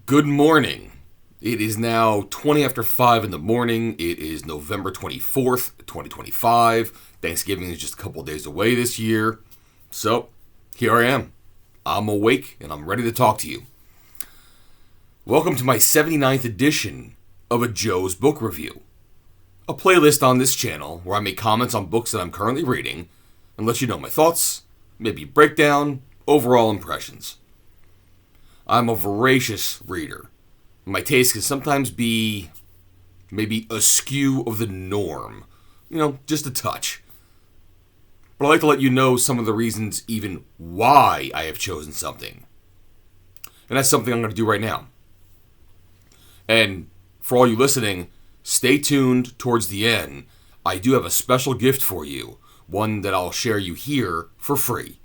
Good morning. It is now 20 after 5 in the morning. It is November 24th, 2025. Thanksgiving is just a couple days away this year. So, here I am. I'm awake and I'm ready to talk to you. Welcome to my 79th edition of a Joe's Book Review, a playlist on this channel where I make comments on books that I'm currently reading and let you know my thoughts, maybe breakdown, overall impressions. I'm a voracious reader. My taste can sometimes be maybe askew of the norm. Just a touch. But I'd like to let you know some of the reasons even why I have chosen something. And that's something I'm going to do right now. And for all you listening, stay tuned towards the end. I do have a special gift for you, one that I'll share you here for free.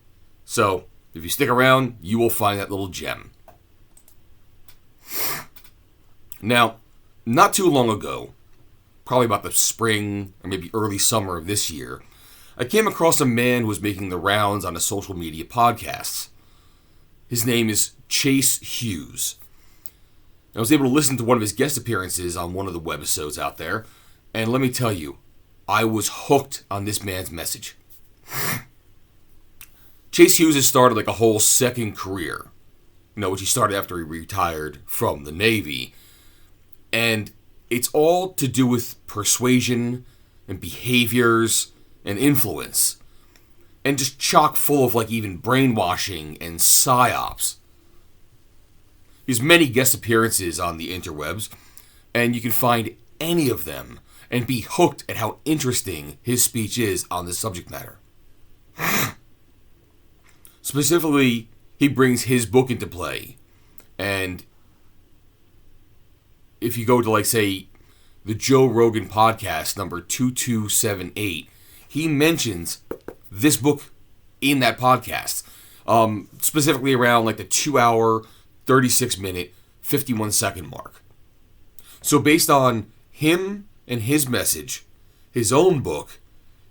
So, if you stick around, you will find that little gem. Now, not too long ago, probably about the spring or maybe early summer of this year, I came across a man who was making the rounds on a social media podcasts. His name is Chase Hughes. I was able to listen to one of his guest appearances on one of the webisodes out there, and let me tell you, I was hooked on this man's message. Chase Hughes has started like a whole second career, which he started after he retired from the Navy. And it's all to do with persuasion and behaviors and influence. And just chock full of even brainwashing and psyops. He has many guest appearances on the interwebs, and you can find any of them and be hooked at how interesting his speech is on this subject matter. Specifically, he brings his book into play. And if you go to, say, the Joe Rogan podcast, number 2278, he mentions this book in that podcast. Specifically around, the 2-hour, 36-minute, 51-second mark. So based on him and his message, his own book,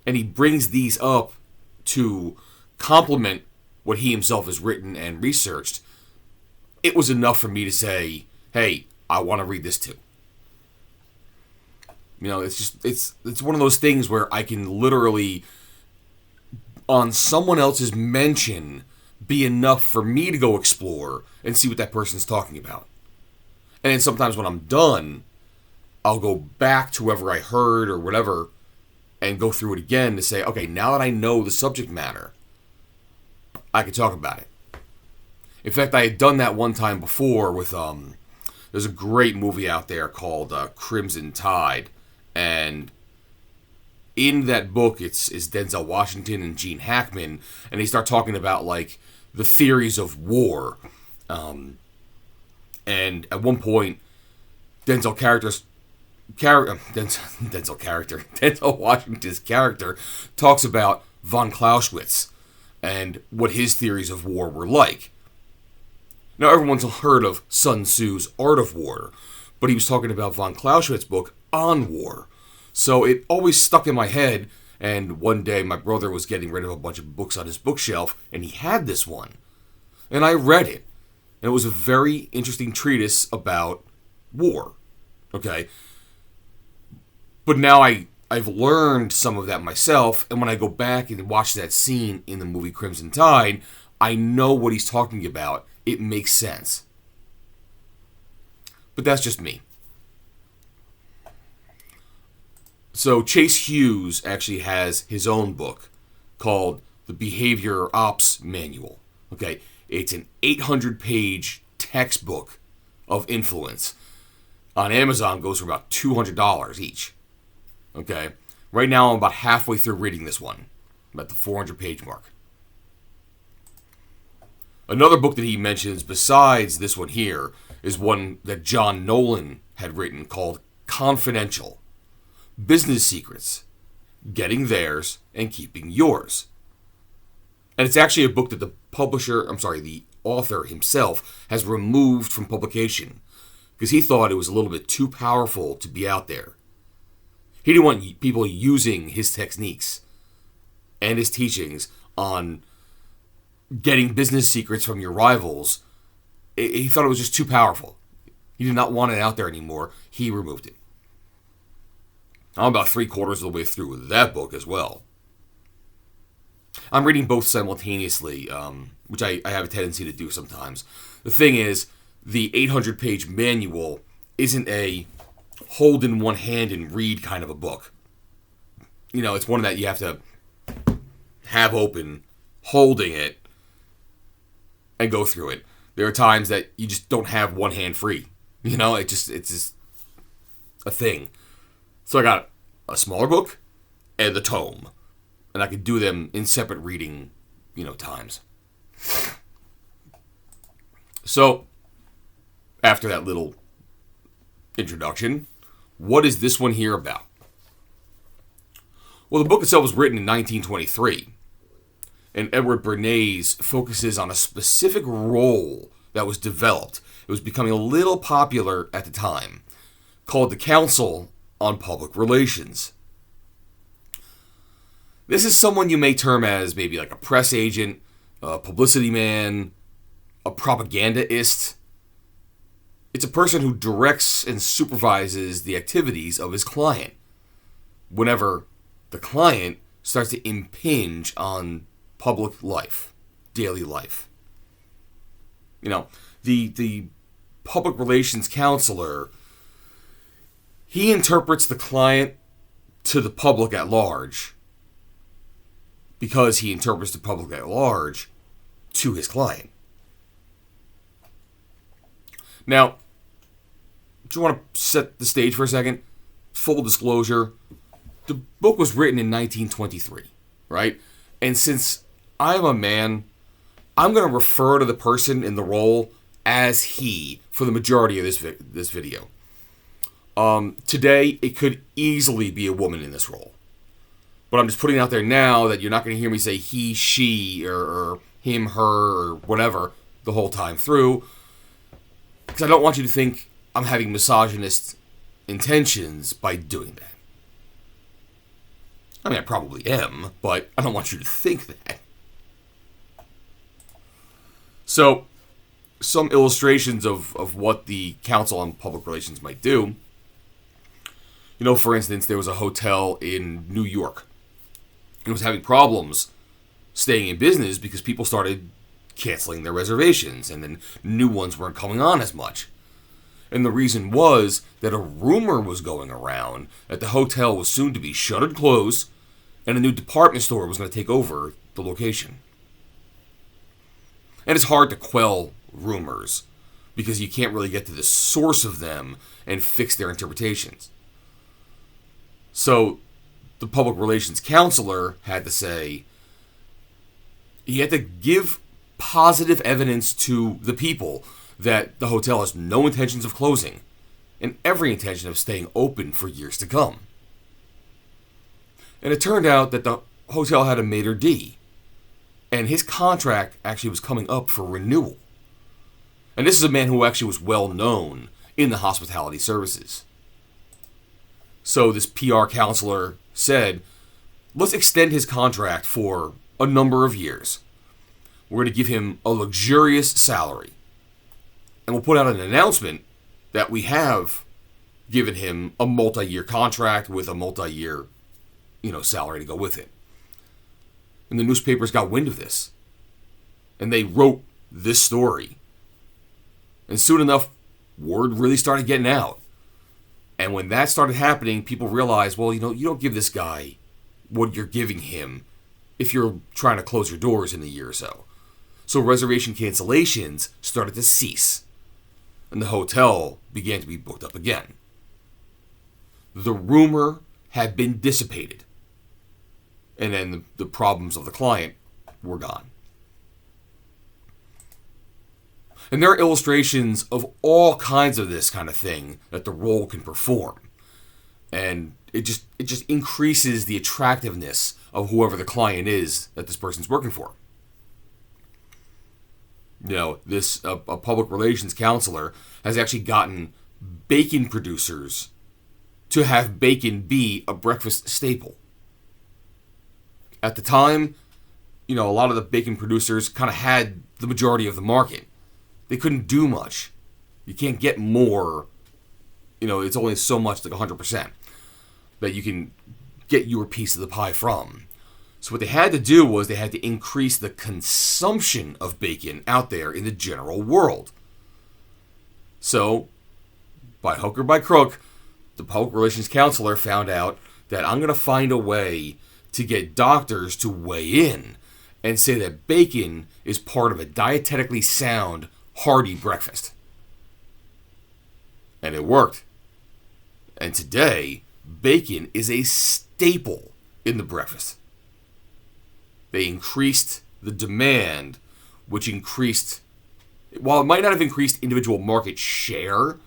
and he brings these up to complement what he himself has written and researched, it was enough for me to say, hey, I want to read this too. It's one of those things where I can literally, on someone else's mention, be enough for me to go explore and see what that person's talking about. And then sometimes when I'm done, I'll go back to whoever I heard or whatever and go through it again to say, okay, now that I know the subject matter, I can talk about it. In fact, I had done that one time before with, there's a great movie out there called Crimson Tide. And in that book, it's Denzel Washington and Gene Hackman. And they start talking about, the theories of war. And at one point, Denzel Washington's character talks about von Clausewitz and what his theories of war were like. Now, everyone's heard of Sun Tzu's Art of War, but he was talking about von Clausewitz's book on war. So it always stuck in my head, and one day my brother was getting rid of a bunch of books on his bookshelf, and he had this one. And I read it, and it was a very interesting treatise about war. Okay? But now I've learned some of that myself, and when I go back and watch that scene in the movie Crimson Tide, I know what he's talking about. It makes sense. But that's just me. So Chase Hughes actually has his own book called The Behavior Ops Manual. Okay, it's an 800-page textbook of influence. On Amazon, it goes for about $200 each. Okay, right now I'm about halfway through reading this one. I'm at the 400-page mark. Another book that he mentions besides this one here is one that John Nolan had written called Confidential: Business Secrets, Getting Theirs and Keeping Yours. And it's actually a book that the author himself has removed from publication because he thought it was a little bit too powerful to be out there. He didn't want people using his techniques and his teachings on getting business secrets from your rivals. He thought it was just too powerful. He did not want it out there anymore. He removed it. I'm about 3/4 of the way through with that book as well. I'm reading both simultaneously, which I have a tendency to do sometimes. The thing is, the 800-page manual isn't a hold in one hand and read kind of a book. It's one that you have to have open, holding it, and go through it. There are times that you just don't have one hand free. It's just a thing. So I got a smaller book and the tome. And I could do them in separate reading, times. So, after that little introduction, what is this one here about? Well, the book itself was written in 1923. And Edward Bernays focuses on a specific role that was developed. It was becoming a little popular at the time, called the Council on Public Relations. This is someone you may term as maybe like a press agent, a publicity man, a propagandaist. It's a person who directs and supervises the activities of his client whenever the client starts to impinge on public life, daily life. The public relations counselor, he interprets the client to the public at large because he interprets the public at large to his client. Now, do you want to set the stage for a second? Full disclosure, the book was written in 1923, right? And since I'm a man, I'm going to refer to the person in the role as he for the majority of this video. Today, it could easily be a woman in this role. But I'm just putting it out there now that you're not going to hear me say he, she, or him, her, or whatever the whole time through. Because I don't want you to think I'm having misogynist intentions by doing that. I probably am, but I don't want you to think that. So, some illustrations of what the Council on Public Relations might do. For instance, there was a hotel in New York. It was having problems staying in business because people started canceling their reservations and then new ones weren't coming on as much. And the reason was that a rumor was going around that the hotel was soon to be shuttered closed and a new department store was going to take over the location. And it's hard to quell rumors because you can't really get to the source of them and fix their interpretations. So the public relations counselor had to say, he had to give positive evidence to the people that the hotel has no intentions of closing and every intention of staying open for years to come. And it turned out that the hotel had a maitre d', and his contract actually was coming up for renewal. And this is a man who actually was well known in the hospitality services. So this PR counselor said, let's extend his contract for a number of years. We're going to give him a luxurious salary. And we'll put out an announcement that we have given him a multi-year contract with a multi-year, salary to go with it. And the newspapers got wind of this. And they wrote this story. And soon enough, word really started getting out. And when that started happening, people realized, well, you don't give this guy what you're giving him if you're trying to close your doors in a year or so. So reservation cancellations started to cease. And the hotel began to be booked up again. The rumor had been dissipated. And then the problems of the client were gone. And there are illustrations of all kinds of this kind of thing that the role can perform. And it just increases the attractiveness of whoever the client is that this person's working for. This a public relations counselor has actually gotten bacon producers to have bacon be a breakfast staple. At the time, a lot of the bacon producers kind of had the majority of the market. They couldn't do much You can't get more. It's only so much, like 100%, that you can get your piece of the pie from. So what they had to do was they had to increase the consumption of bacon out there in the general world. So, by hook or by crook, the public relations counselor found out that I'm going to find a way to get doctors to weigh in and say that bacon is part of a dietetically sound, hearty breakfast. And it worked. And today, bacon is a staple in the breakfast. They increased the demand, which increased, while it might not have increased individual market share,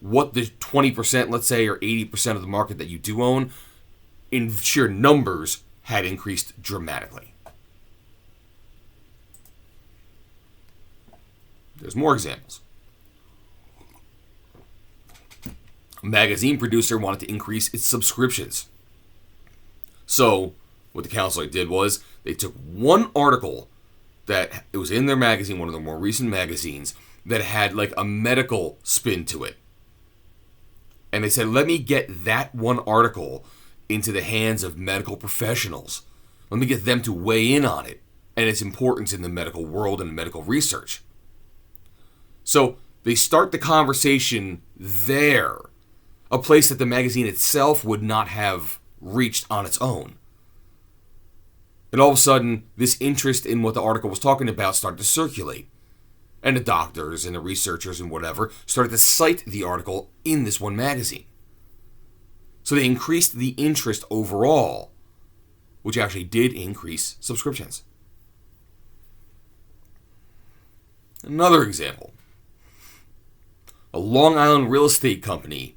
what the 20%, let's say, or 80% of the market that you do own, in sheer numbers, had increased dramatically. There's more examples. A magazine producer wanted to increase its subscriptions. So, what the counselor did was, they took one article that it was in their magazine, one of the more recent magazines, that had like a medical spin to it. And they said, let me get that one article into the hands of medical professionals. Let me get them to weigh in on it and its importance in the medical world and medical research. So they start the conversation there, a place that the magazine itself would not have reached on its own. And all of a sudden, this interest in what the article was talking about started to circulate. And the doctors and the researchers and whatever started to cite the article in this one magazine. So they increased the interest overall, which actually did increase subscriptions. Another example. A Long Island real estate company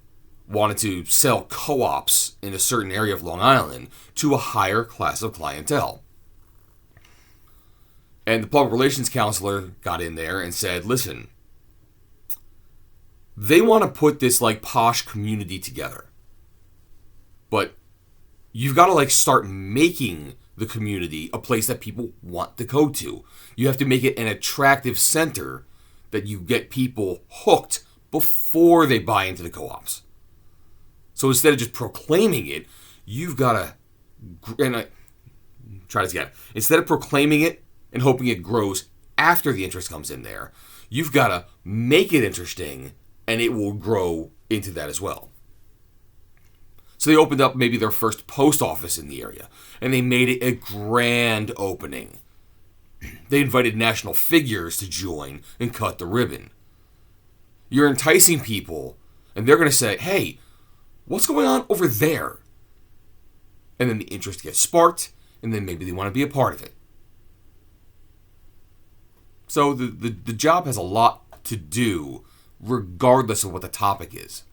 wanted to sell co-ops in a certain area of Long Island to a higher class of clientele. And the public relations counselor got in there and said, listen, they want to put this like posh community together. But you've got to like start making the community a place that people want to go to. You have to make it an attractive center that you get people hooked before they buy into the co-ops. So instead of just proclaiming it, you've got to, try this again. Instead of proclaiming it and hoping it grows after the interest comes in there, you've got to make it interesting and it will grow into that as well. So they opened up maybe their first post office in the area and they made it a grand opening. They invited national figures to join and cut the ribbon. You're enticing people and they're going to say, hey, what's going on over there? And then the interest gets sparked, and then maybe they want to be a part of it. So the job has a lot to do, regardless of what the topic is.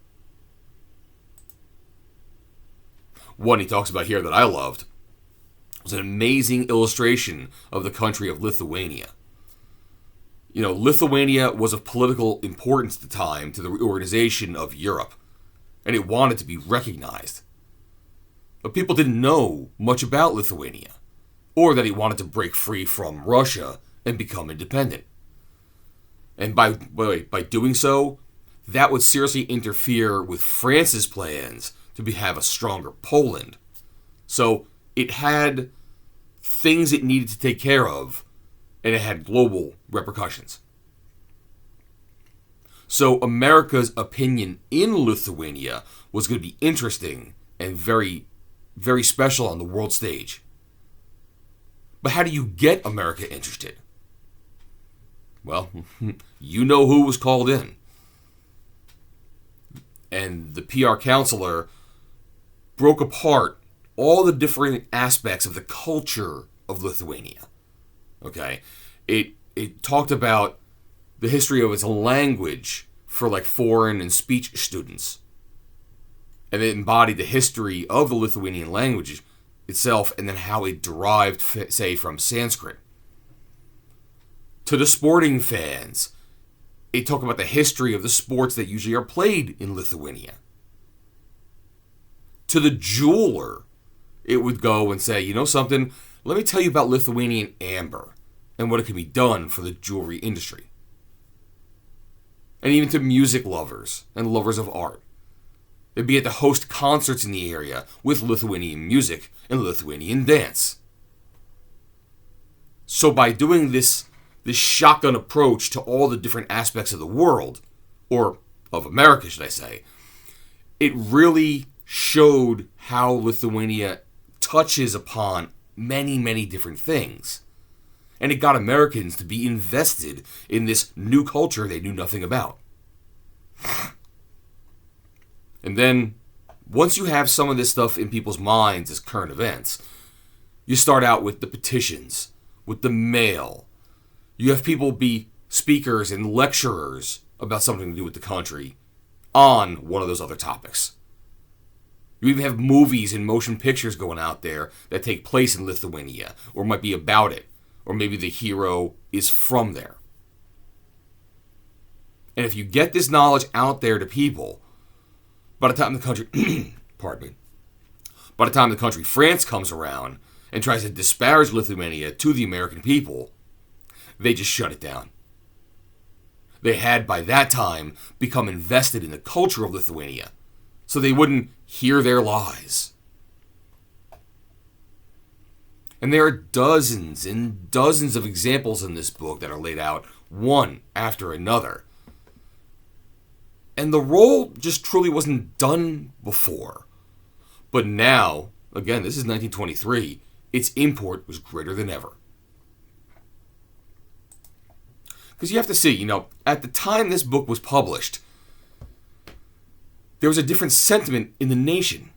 One he talks about here that I loved was an amazing illustration of the country of Lithuania. Lithuania was of political importance at the time to the reorganization of Europe, and it wanted to be recognized. But people didn't know much about Lithuania, or that it wanted to break free from Russia and become independent. And by doing so, that would seriously interfere with France's plans to have a stronger Poland. So it had things it needed to take care of, and it had global repercussions. So America's opinion in Lithuania was going to be interesting and very, very special on the world stage. But how do you get America interested? Well, you know who was called in. And the PR counselor broke apart all the different aspects of the culture of Lithuania. Okay? It talked about the history of its language for like foreign and speech students. And it embodied the history of the Lithuanian language itself and then how it derived, say, from Sanskrit. To the sporting fans, it talked about the history of the sports that usually are played in Lithuania. To the jeweler, it would go and say, you know something, let me tell you about Lithuanian amber and what it can be done for the jewelry industry. and even to music lovers and lovers of art. They'd be able to host concerts in the area with Lithuanian music and Lithuanian dance. So by doing this shotgun approach to all the different aspects of the world, or of America, should I say, it really showed how Lithuania touches upon many, many different things. And it got Americans to be invested in this new culture they knew nothing about. And then, once you have some of this stuff in people's minds as current events, you start out with the petitions, with the mail. You have people be speakers and lecturers about something to do with the country on one of those other topics. You even have movies and motion pictures going out there that take place in Lithuania, or might be about it, or maybe the hero is from there. And if you get this knowledge out there to people, by the time the country, pardon me, by the time the country France comes around and tries to disparage Lithuania to the American people, they just shut it down. They had, by that time, become invested in the culture of Lithuania, so they wouldn't hear their lies. And there are dozens and dozens of examples in this book that are laid out, one after another. And the role just truly wasn't done before. But now, again, this is 1923, its import was greater than ever. Because you have to see, at the time this book was published, there was a different sentiment in the nation.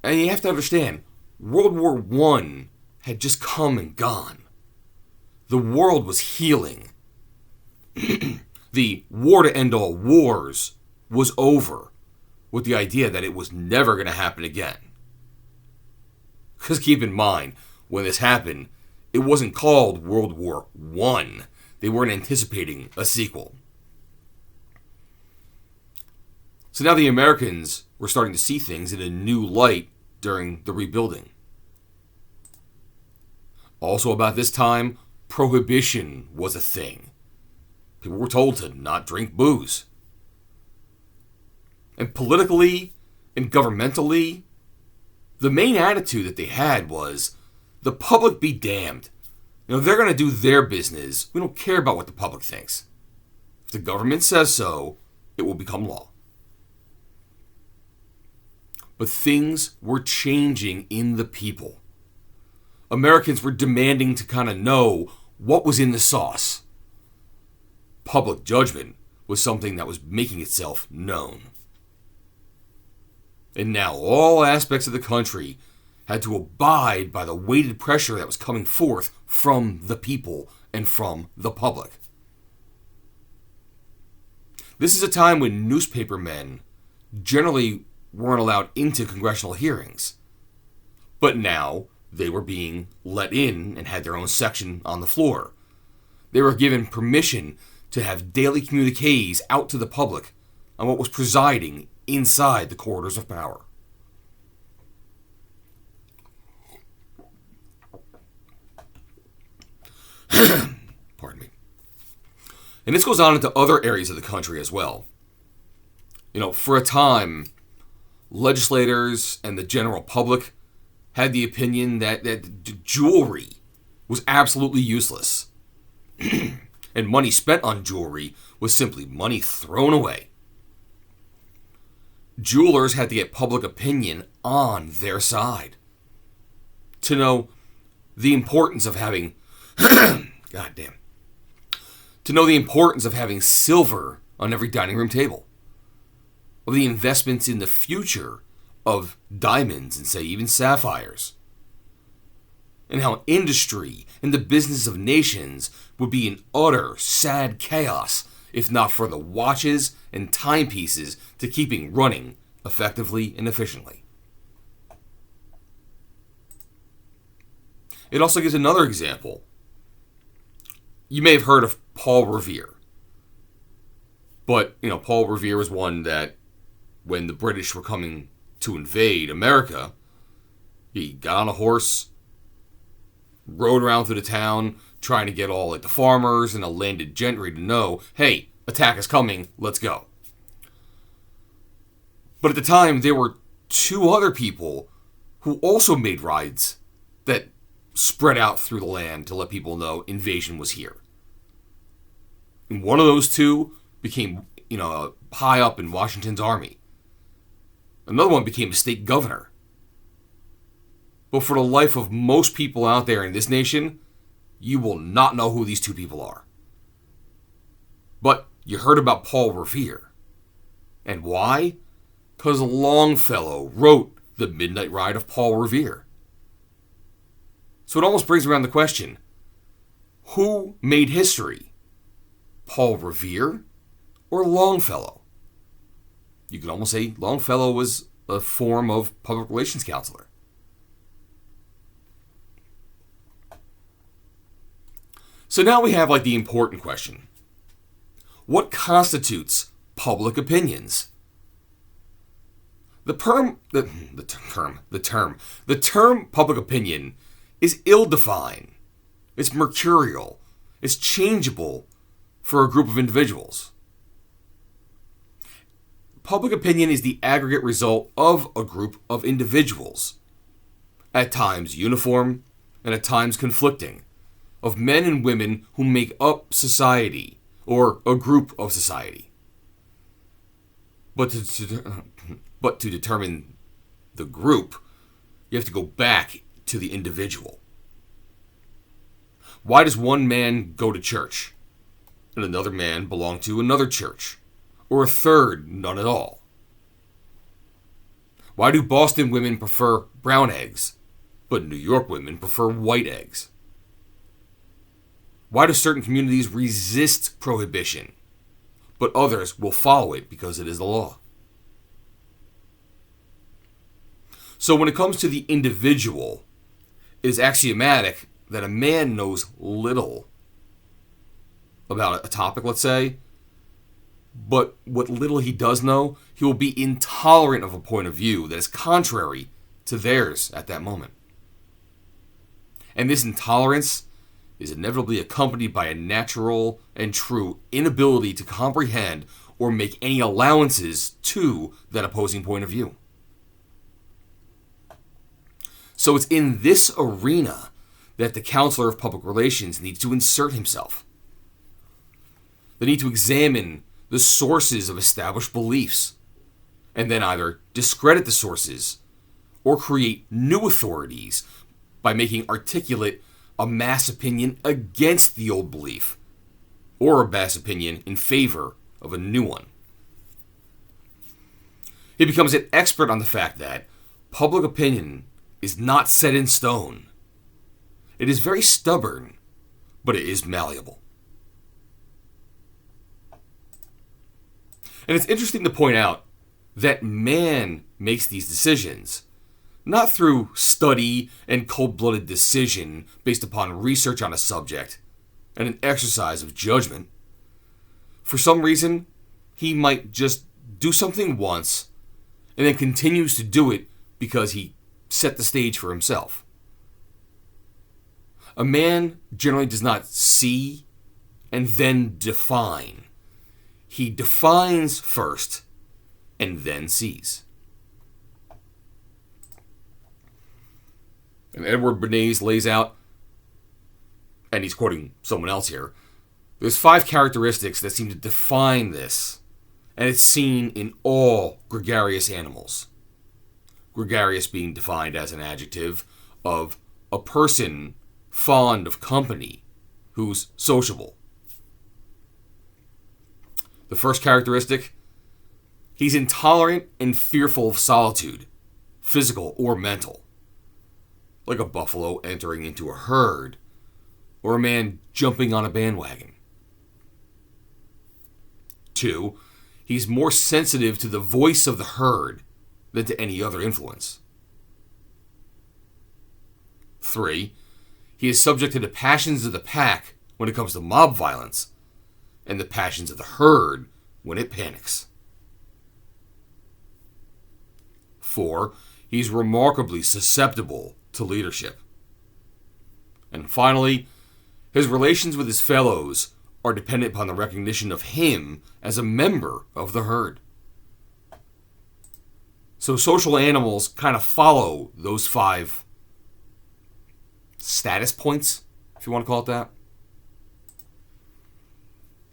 And you have to understand, World War I had just come and gone. The world was healing. The war to end all wars was over, with the idea that it was never going to happen again. Because keep in mind, when this happened, it wasn't called World War I. They weren't anticipating a sequel. So now the Americans were starting to see things in a new light during the rebuilding. Also about this time, prohibition was a thing. People were told to not drink booze. And politically and governmentally, the main attitude that they had was, the public be damned. They're going to do their business. We don't care about what the public thinks. If the government says so, it will become law. But things were changing in the people. Americans were demanding to kind of know what was in the sauce. Public judgment was something that was making itself known. And now all aspects of the country had to abide by the weighted pressure that was coming forth from the people and from the public. This is a time when newspaper men generally weren't allowed into congressional hearings. But now they were being let in and had their own section on the floor. They were given permission to have daily communiques out to the public on what was presiding inside the corridors of power. Pardon me. And this goes on into other areas of the country as well. For a time, legislators and the general public had the opinion that jewelry was absolutely useless. And money spent on jewelry was simply money thrown away. Jewelers had to get public opinion on their side to know the importance of having to know the importance of having silver on every dining room table, of the investments in the future of diamonds and, say, even sapphires, and how industry and the business of nations would be in utter, sad chaos if not for the watches and timepieces to keeping running effectively and efficiently. It also gives another example. You may have heard of Paul Revere. But, Paul Revere was one that, when the British were coming to invade America, he got on a horse, rode around through the town, trying to get all the farmers and the landed gentry to know, hey, attack is coming, let's go. But at the time, there were two other people who also made rides that spread out through the land to let people know invasion was here. And one of those two became, high up in Washington's army. Another one became a state governor. But for the life of most people out there in this nation, you will not know who these two people are. But you heard about Paul Revere. And why? Because Longfellow wrote The Midnight Ride of Paul Revere. So it almost brings around the question, who made history? Paul Revere or Longfellow? You could almost say Longfellow was a form of public relations counselor. So now we have the important question. What constitutes public opinions? The term public opinion is ill-defined. It's mercurial. It's changeable for a group of individuals. Public opinion is the aggregate result of a group of individuals, at times uniform and at times conflicting, of men and women who make up society or a group of society. But to determine the group, you have to go back to the individual. Why does one man go to church and another man belong to another church, or a third none at all? Why do Boston women prefer brown eggs, but New York women prefer white eggs? Why do certain communities resist prohibition, but others will follow it because it is the law? So when it comes to the individual, it is axiomatic that a man knows little about a topic, let's say, but what little he does know, he will be intolerant of a point of view that is contrary to theirs at that moment. And this intolerance is inevitably accompanied by a natural and true inability to comprehend or make any allowances to that opposing point of view. So it's in this arena that the counselor of public relations needs to insert himself. They need to examine the sources of established beliefs and then either discredit the sources or create new authorities by making articulate a mass opinion against the old belief, or a mass opinion in favor of a new one. He becomes an expert on the fact that public opinion is not set in stone. It is very stubborn, but it is malleable. And it's interesting to point out that man makes these decisions, not through study and cold-blooded decision based upon research on a subject and an exercise of judgment. For some reason, he might just do something once and then continues to do it because he set the stage for himself. A man generally does not see and then define. He defines first and then sees. And Edward Bernays lays out, and he's quoting someone else here, there's 5 characteristics that seem to define this, and it's seen in all gregarious animals. Gregarious being defined as an adjective of a person fond of company, who's sociable. The first characteristic, he's intolerant and fearful of solitude, physical or mental. Like a buffalo entering into a herd, or a man jumping on a bandwagon. 2, he's more sensitive to the voice of the herd than to any other influence. 3, he is subject to the passions of the pack when it comes to mob violence, and the passions of the herd when it panics. 4, he's remarkably susceptible to leadership. And finally, his relations with his fellows are dependent upon the recognition of him as a member of the herd. So social animals kind of follow those 5 status points, if you want to call it that.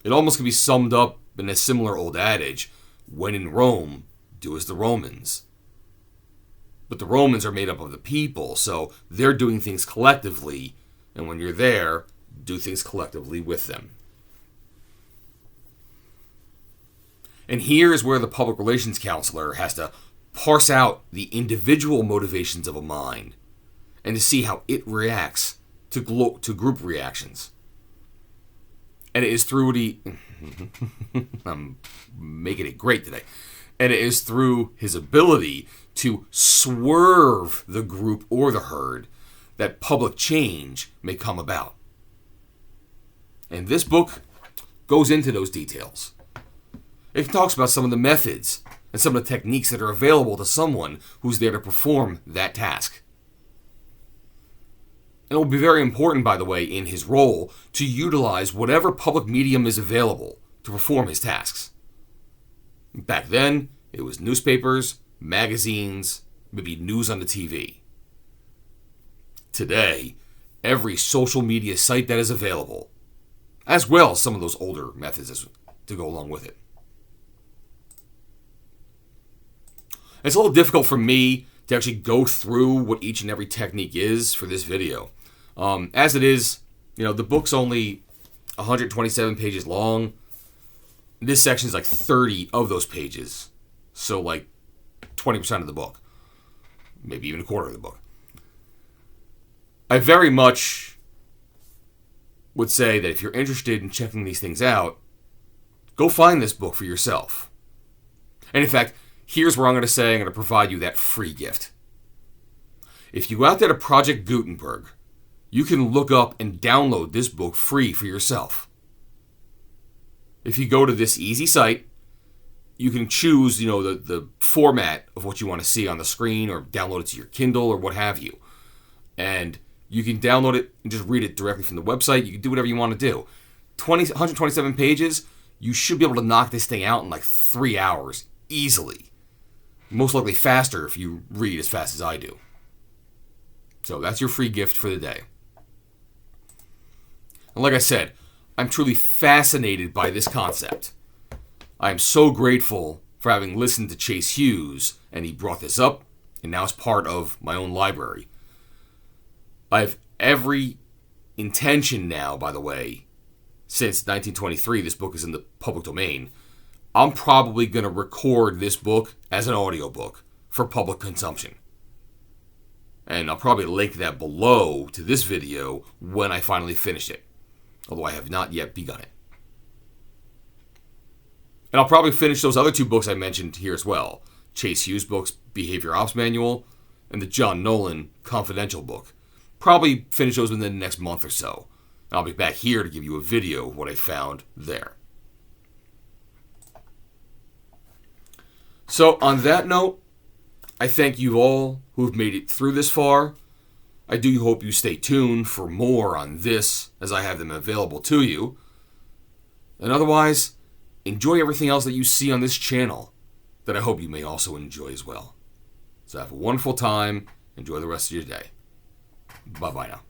It almost can be summed up in a similar old adage, when in Rome, do as the Romans. But the Romans are made up of the people, so they're doing things collectively, and when you're there, do things collectively with them. And here is where the public relations counselor has to parse out the individual motivations of a mind and to see how it reacts to group reactions. And it is through I'm making it great today. And it is through his ability to swerve the group or the herd that public change may come about. And this book goes into those details. It talks about some of the methods and some of the techniques that are available to someone who's there to perform that task. And it will be very important, by the way, in his role to utilize whatever public medium is available to perform his tasks. Back then, it was newspapers, magazines, maybe news on the TV. Today, every social media site that is available, as well as some of those older methods to go along with it. It's a little difficult for me to actually go through what each and every technique is for this video. As it is, the book's only 127 pages long. This section is like 30 of those pages. So like 20% of the book. Maybe even a quarter of the book. I very much would say that if you're interested in checking these things out, go find this book for yourself. And in fact, here's where I'm going to provide you that free gift. If you go out there to Project Gutenberg, you can look up and download this book free for yourself. If you go to this easy site, you can choose, the format of what you want to see on the screen or download it to your Kindle or what have you. And you can download it and just read it directly from the website. You can do whatever you want to do. 127 pages, you should be able to knock this thing out in like 3 hours easily. Most likely faster if you read as fast as I do. So that's your free gift for the day. And like I said, I'm truly fascinated by this concept. I am so grateful for having listened to Chase Hughes, and he brought this up, and now it's part of my own library. I have every intention now, by the way, since 1923, this book is in the public domain, I'm probably going to record this book as an audiobook for public consumption. And I'll probably link that below to this video when I finally finish it, although I have not yet begun it. And I'll probably finish those other 2 books I mentioned here as well. Chase Hughes' book's Behavior Ops Manual and the John Nolan Confidential book. Probably finish those within the next month or so. I'll be back here to give you a video of what I found there. So on that note, I thank you all who have made it through this far. I do hope you stay tuned for more on this as I have them available to you. And otherwise, enjoy everything else that you see on this channel that I hope you may also enjoy as well. So have a wonderful time. Enjoy the rest of your day. Bye-bye now.